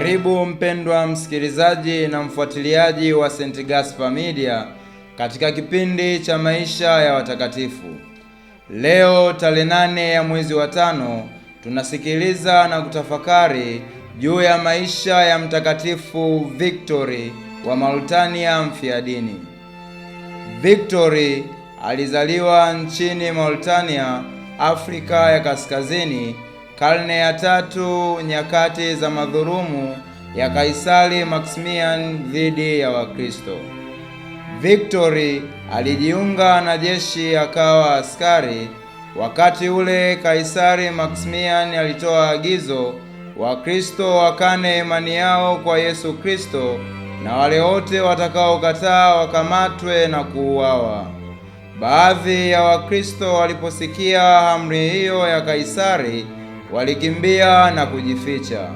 Karibu mpendwa msikilizaji na mfuatiliaji wa St. Gaspar Media katika kipindi cha maisha ya watakatifu. Leo tarehe 8 ya mwezi wa 5 tunasikiliza na kutafakari juu ya maisha ya Mtakatifu Victory wa Mauritania mfiadini. Victory alizaliwa nchini Mauritania, Afrika ya Kaskazini, karne ya 3 nyakati za madhulumu ya Kaisari Maximian dhidi ya Wakristo. Victory alijiunga na jeshi akawa askari. Wakati ule Kaisari Maximian alitoa agizo Wakristo wakane imani yao kwa Yesu Kristo, na wale wote watakaokataa wakamatwe na kuuawa. Baadhi ya Wakristo waliposikia amri hiyo ya Kaisari walikimbia na kujificha,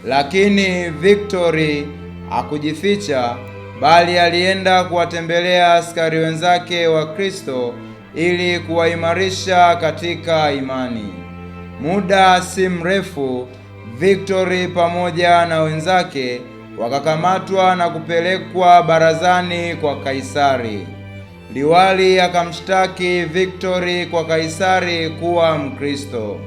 lakini Victory hakujificha, bali alienda kuwatembelea askari wenzake wa Kristo ili kuwaimarisha katika imani. Muda si mrefu, Victory pamoja na wenzake wakakamatwa na kupelekwa barazani kwa Kaisari. Liwali akamshtaki Victory kwa Kaisari kuwa Mkristo.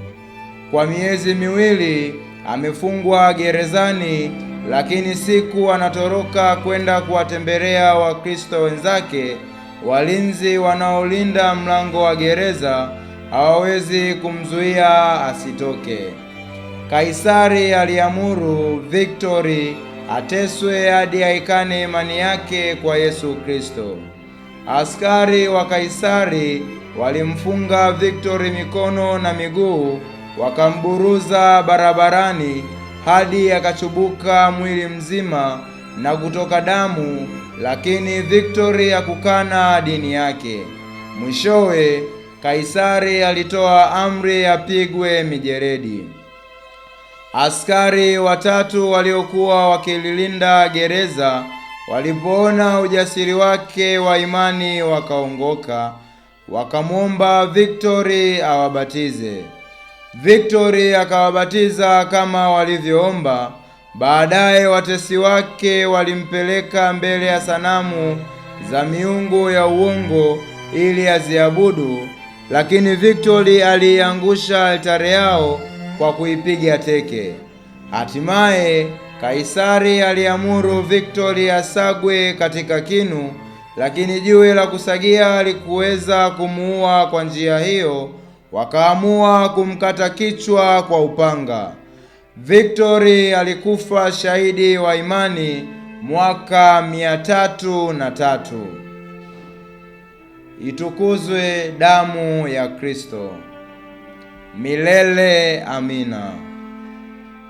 Kwa miezi miwili amefungwa gerezani, lakini siku anatoroka kwenda kuwatembelea Wakristo wenzake, walinzi wanaolinda mlango wa gereza hawawezi kumzuia asitoke. Kaisari aliamuru Victory ateswe hadi aikane imani yake kwa Yesu Kristo. Askari wa Kaisari walimfunga Victory mikono na miguu, wakamburuza barabarani hadi akachubuka mwili mzima na kutoka damu, lakini Victory hakukana dini yake. Mwishowe Kaisari alitoa amri apigwe mijeledi. Askari watatu waliokuwa wakililinda gereza walipoona ujasiri wake wa imani wakaongoka, wakamwomba Victory awabatize. Victory akawabatiza kama walivyoomba. Baadaye watesi wake walimpeleka mbele ya sanamu za miungu ya uongo ili aziabudu, lakini Victory aliangusha altare yao kwa kuipiga teke. Hatimaye Kaisari aliamuru Victory asagwe katika kinu, lakini jiwe la kusagia halikuweza kumuua kwa njia hiyo. Wakaamua kumkata kichwa kwa upanga. Victory alikufa shahidi wa imani mwaka 303. Itukuzwe damu ya Kristo! Milele amina.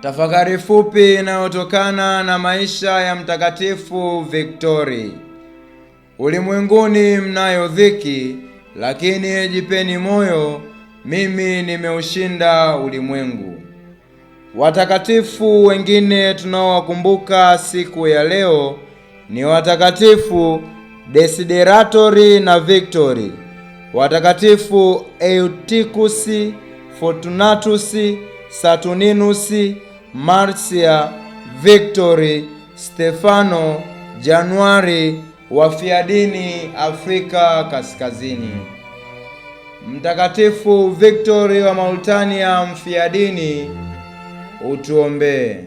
Tafakari fupi inayotokana na maisha ya Mtakatifu Victory. Ulimwenguni mnayo dhiki, lakini jipeni moyo, mimi nimeushinda ulimwengu. Watakatifu wengine tunaowakumbuka siku ya leo ni watakatifu Desideratori na Victory, watakatifu Eutychus, Fortunatus, Saturninus, Marcia, Victory, Stefano, Januari, wafiadini Afrika Kaskazini. Mtakatifu Victory wa Mauritania mfiadini, utuombee.